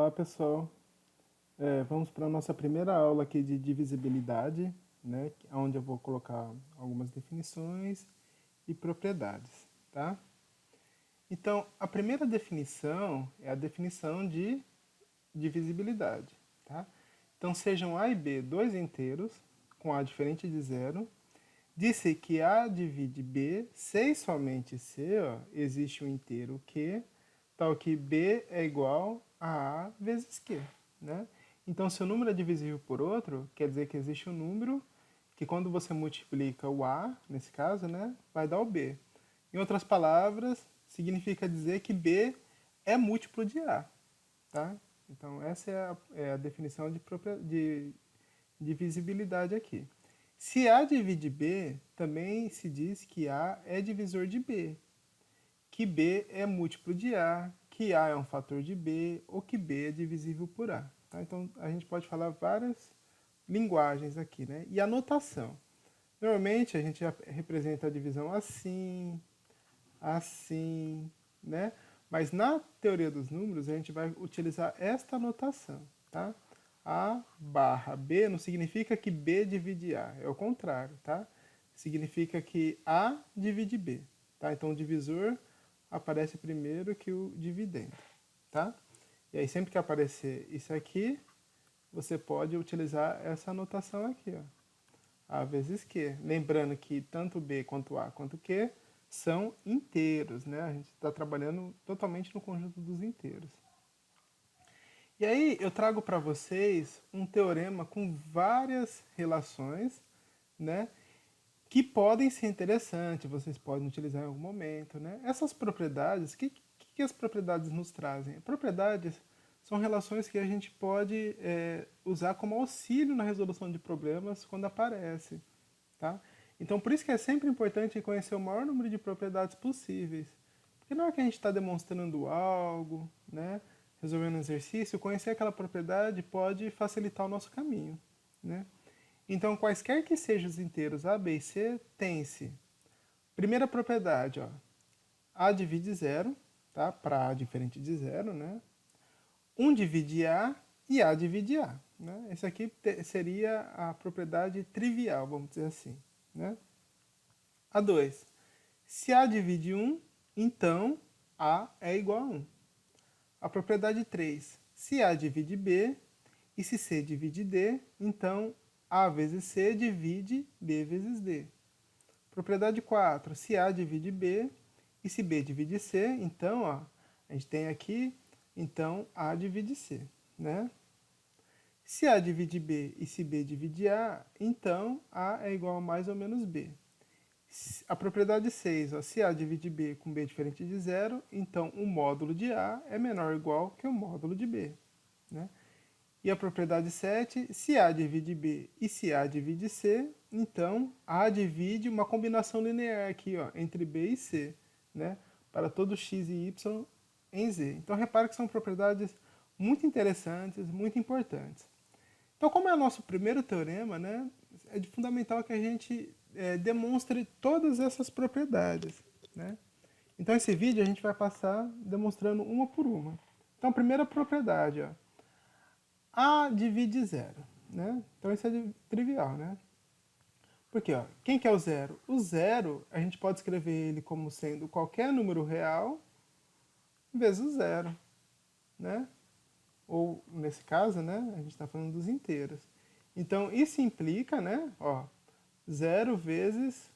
Olá, pessoal. Vamos para a nossa primeira aula aqui de divisibilidade, né? Onde eu vou colocar algumas definições e propriedades, tá? Então, a primeira definição é a definição de divisibilidade, tá? Então, sejam A e B dois inteiros, com A diferente de zero. Disse que A divide B, se e somente se existe um inteiro Q, tal que B é igual a A vezes Q, né? Então, se o número é divisível por outro, quer dizer que existe um número que quando você multiplica o A, nesse caso, né, vai dar o B. Em outras palavras, significa dizer que B é múltiplo de A, tá? Então, essa é a definição de divisibilidade aqui. Se A divide B, também se diz que A é divisor de B, que B é múltiplo de A, que A é um fator de B, ou que B é divisível por A. Tá? Então, a gente pode falar várias linguagens aqui, né? E a notação. Normalmente, a gente representa a divisão assim, assim, né? Mas na teoria dos números, a gente vai utilizar esta notação, tá? A barra B não significa que B divide A, é o contrário, tá? Significa que A divide B, tá? Então, o divisor aparece primeiro que o dividendo, tá? E aí, sempre que aparecer isso aqui, você pode utilizar essa anotação aqui, ó. A vezes Q. Lembrando que tanto B quanto A quanto Q são inteiros, né? A gente está trabalhando totalmente no conjunto dos inteiros. E aí eu trago para vocês um teorema com várias relações, né? Que podem ser interessantes, vocês podem utilizar em algum momento, né? Essas propriedades, o que as propriedades nos trazem? Propriedades são relações que a gente pode usar como auxílio na resolução de problemas quando aparece, tá? Então, por isso que é sempre importante conhecer o maior número de propriedades possíveis. Porque na hora que a gente está demonstrando algo, né, resolvendo um exercício, conhecer aquela propriedade pode facilitar o nosso caminho, né? Então, quaisquer que sejam os inteiros A, B e C, tem-se. Primeira propriedade, ó, A divide zero, tá? Para A diferente de zero, né? 1 divide A e A divide A. Né? Essa aqui seria a propriedade trivial, vamos dizer assim. Né? A 2. Se A divide 1, então A é igual a 1. A propriedade 3. Se A divide B e se C divide D, então A vezes C divide B vezes D. Propriedade 4. Se A divide B e se B divide C, então ó, a gente tem aqui, então A divide C. Né? Se A divide B e se B divide A, então A é igual a mais ou menos B. A propriedade 6, ó, se A divide B com B diferente de zero, então o módulo de A é menor ou igual que o módulo de B. Né? E a propriedade 7, se A divide B e se A divide C, então A divide uma combinação linear aqui, ó, entre B e C, né? Para todo x e y em Z. Então repare que são propriedades muito interessantes, muito importantes. Então, como é o nosso primeiro teorema, né, é de fundamental que a gente demonstre todas essas propriedades. Né? Então, esse vídeo a gente vai passar demonstrando uma por uma. Então, a primeira propriedade, ó, A divide zero. Né? Então, isso é trivial, né? Porque, ó, quem que é o zero? O zero, a gente pode escrever ele como sendo qualquer número real vezes zero. Né? Ou, nesse caso, né, a gente está falando dos inteiros. Então, isso implica, né, ó, 0 vezes...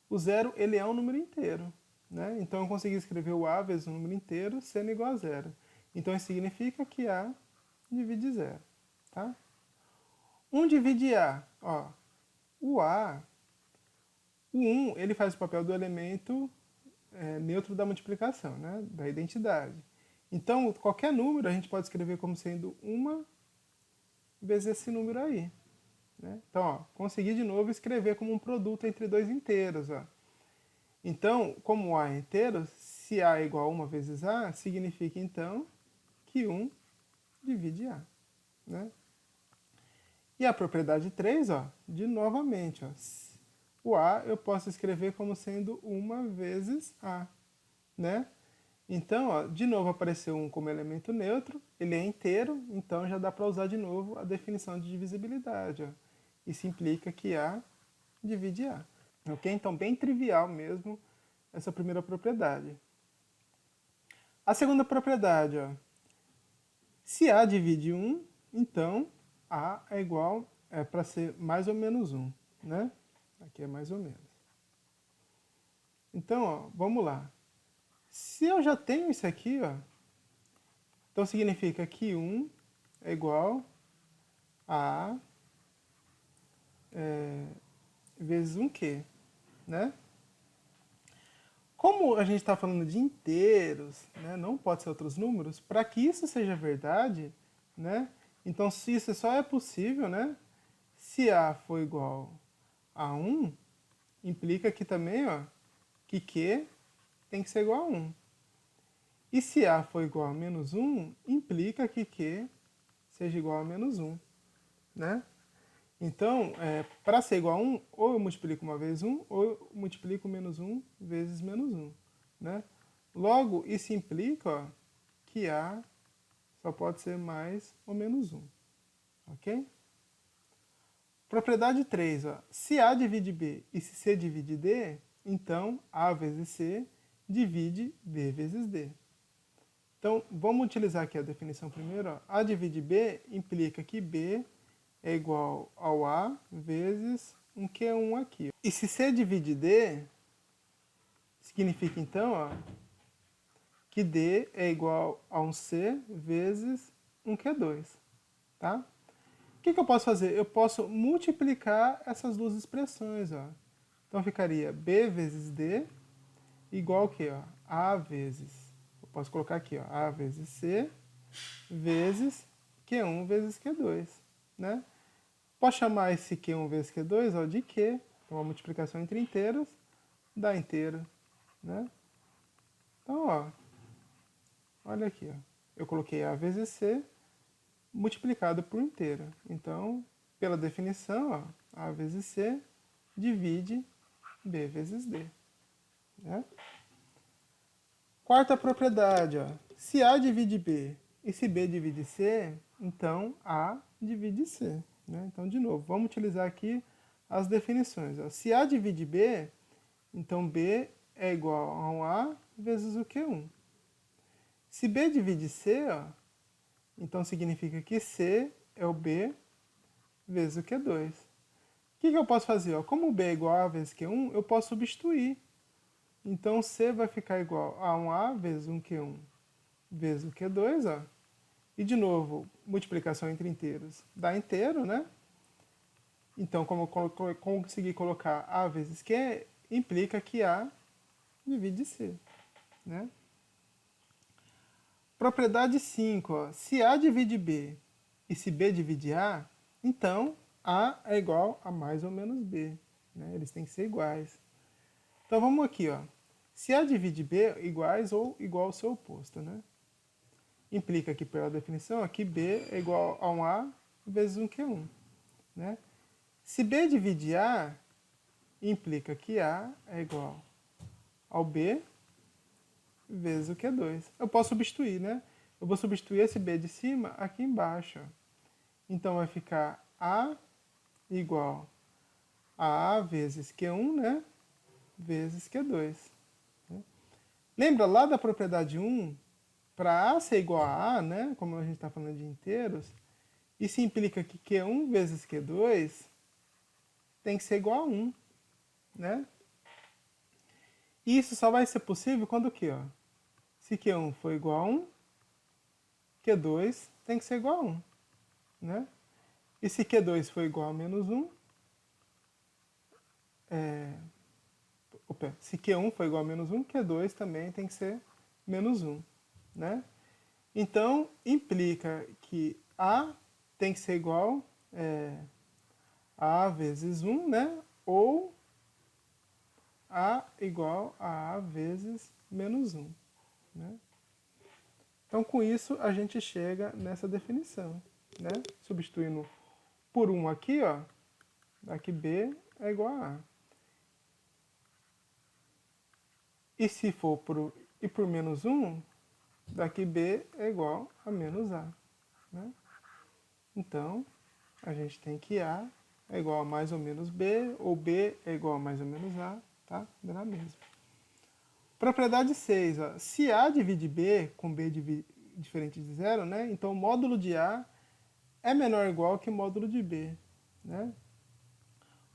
O zero, ele é um número inteiro. Né? Então, eu consegui escrever o A vezes um número inteiro sendo igual a zero. Então, isso significa que A divide zero. Tá? 1 divide A. Ó, o A, o 1, ele faz o papel do elemento neutro da multiplicação, né, da identidade. Então, qualquer número a gente pode escrever como sendo 1 vezes esse número aí. Né? Então, ó, consegui de novo escrever como um produto entre dois inteiros. Ó. Então, como A é inteiro, se A é igual a 1 vezes A, significa então que 1 divide A. Né? E a propriedade 3, ó, de novamente, ó, o A eu posso escrever como sendo 1 vezes A. Né? Então, ó, de novo apareceu 1 como elemento neutro, ele é inteiro, então já dá para usar de novo a definição de divisibilidade. Ó. Isso implica que A divide A. Ok? Então, bem trivial mesmo essa primeira propriedade. A segunda propriedade, ó, se A divide 1, então A é igual, para ser mais ou menos 1, né? Aqui é mais ou menos. Então, ó, vamos lá. Se eu já tenho isso aqui, ó, então significa que 1 é igual a A vezes 1Q, né? Como a gente está falando de inteiros, né, não pode ser outros números, para que isso seja verdade, né, então se isso só é possível, né, se A for igual a 1, implica que também, ó, que Q tem que ser igual a 1. E se A for igual a menos 1, implica que Q seja igual a menos 1, né? Então, para ser igual a 1, ou eu multiplico uma vez 1, ou eu multiplico menos 1 vezes menos 1. Né? Logo, isso implica, ó, que A só pode ser mais ou menos 1. Ok? Propriedade 3. Ó, se A divide B e se C divide D, então A vezes C divide B vezes D. Então, vamos utilizar aqui a definição primeiro. Ó. A divide B implica que B é igual ao A vezes um Q1 aqui. E se C divide D, significa então, ó, que D é igual a um C vezes um Q2. Tá? O que eu posso fazer? Eu posso multiplicar essas duas expressões. Ó. Então ficaria B vezes D igual ao quê? Ó? A vezes, eu posso colocar aqui, ó, A vezes C vezes Q1 vezes Q2. Né? Posso chamar esse Q1 vezes Q2 ó, de Q, então uma multiplicação entre inteiros, dá inteiro. Né? Então, ó, olha aqui, ó. Eu coloquei A vezes C multiplicado por inteiro. Então, pela definição, ó, A vezes C divide B vezes D. Né? Quarta propriedade, ó, se A divide B e se B divide C, então A divide C. Né? Então, de novo, vamos utilizar aqui as definições. Ó. Se A divide B, então B é igual a um A vezes o Q1. Se B divide C, ó, então significa que C é o B vezes o Q2. O que eu posso fazer? Ó? Como B é igual a A vezes Q1, eu posso substituir. Então C vai ficar igual a um A vezes um Q1 vezes o Q2. Ó. E de novo, multiplicação entre inteiros dá inteiro, né? Então, como eu conseguir colocar A vezes Q, implica que A divide C. Né? Propriedade 5. Ó. Se A divide B e se B divide A, então A é igual a mais ou menos B. Né? Eles têm que ser iguais. Então vamos aqui. Ó. Se A divide B, iguais ou igual ao seu oposto. Né? Implica que, pela definição, que B é igual a um A vezes um Q1. Né? Se B divide A, implica que A é igual ao B vezes o Q2. Eu posso substituir, né? Eu vou substituir esse B de cima aqui embaixo. Então vai ficar A igual a A vezes Q1, né? Vezes Q2. Né? Lembra lá da propriedade 1? Para A ser igual a A, né? Como a gente está falando de inteiros, isso implica que Q1 vezes Q2 tem que ser igual a 1. Né? E isso só vai ser possível quando o quê? Ó? Se Q1 for igual a 1, Q2 tem que ser igual a 1. Né? E se Q2 for igual a menos 1, se Q1 for igual a menos 1, Q2 também tem que ser menos 1. Né? Então, implica que A tem que ser igual a A vezes 1, né? Ou A igual a A vezes menos 1. Né? Então, com isso, a gente chega nessa definição. Né? Substituindo por 1 aqui, ó, aqui B é igual a A. E se for por menos 1, daqui B é igual a menos A, né? Então, a gente tem que A é igual a mais ou menos B, ou B é igual a mais ou menos A, tá? Dá na mesma. Propriedade 6, ó. Se A divide B com B diferente de zero, né? Então, o módulo de A é menor ou igual que o módulo de B, né?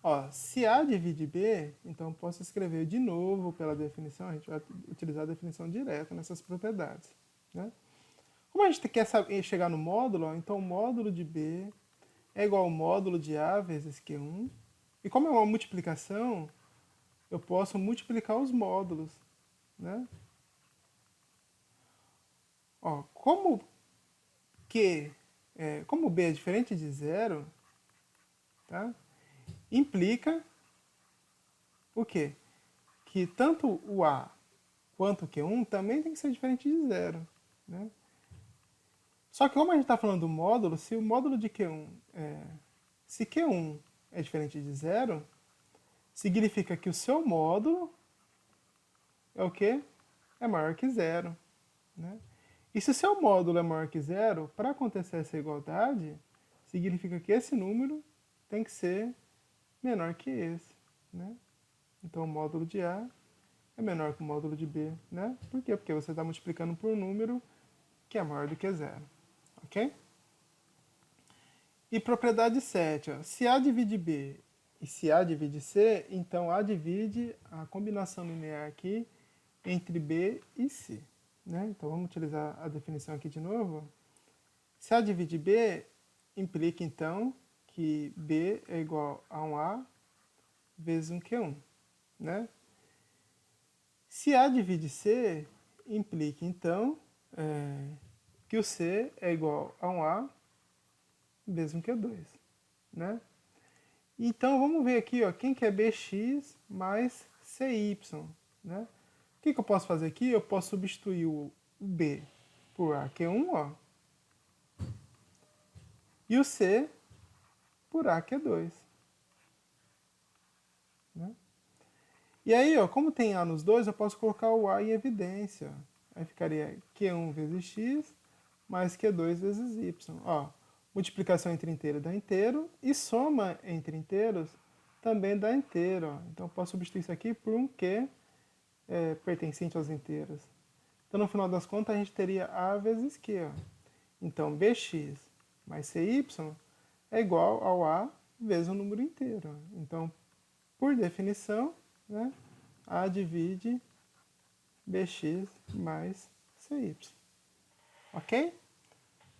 Ó, se A divide B, então posso escrever de novo pela definição, a gente vai utilizar a definição direta nessas propriedades, né? Como a gente quer chegar no módulo, ó, então o módulo de B é igual ao módulo de A vezes Q1. E como é uma multiplicação, eu posso multiplicar os módulos, né? Ó, como B é diferente de zero, tá? Implica o quê? Que tanto o A quanto o Q1 também tem que ser diferente de zero, né? Só que como a gente está falando do módulo, se o módulo de Q1 se Q1 é diferente de zero, significa que o seu módulo é o quê? É maior que zero, né? E se o seu módulo é maior que zero, para acontecer essa igualdade, significa que esse número tem que ser menor que esse, né? Então o módulo de A é menor que o módulo de B, né? Por quê? Porque você está multiplicando por um número que é maior do que zero, ok? E propriedade 7, ó, se A divide B e se A divide C, então A divide a combinação linear aqui entre B e C, né? Então vamos utilizar a definição aqui de novo. Se A divide B, implica então que B é igual a um A vezes um Q1, né? Se A divide C, implica então que o C é igual a um A vezes um Q2, né? Então vamos ver aqui, ó, quem que é Bx mais Cy, né? O que eu posso fazer aqui? Eu posso substituir o B por AQ1, ó, e o C por AQ2, né? E aí, ó, como tem A nos dois, eu posso colocar o A em evidência. Aí ficaria Q1 vezes X mais Q2 vezes Y. Ó, multiplicação entre inteiro dá inteiro e soma entre inteiros também dá inteiro. Ó. Então eu posso substituir isso aqui por um Q pertencente aos inteiros. Então no final das contas a gente teria A vezes Q. Ó. Então Bx mais Cy é igual ao A vezes o número inteiro. Ó. Então, por definição, né, A divide Bx mais Cy. Ok?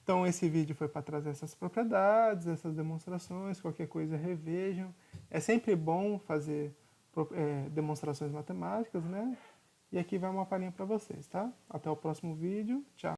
Então esse vídeo foi para trazer essas propriedades, essas demonstrações, qualquer coisa revejam. É sempre bom fazer demonstrações matemáticas, né? E aqui vai uma palhinha para vocês, tá? Até o próximo vídeo. Tchau!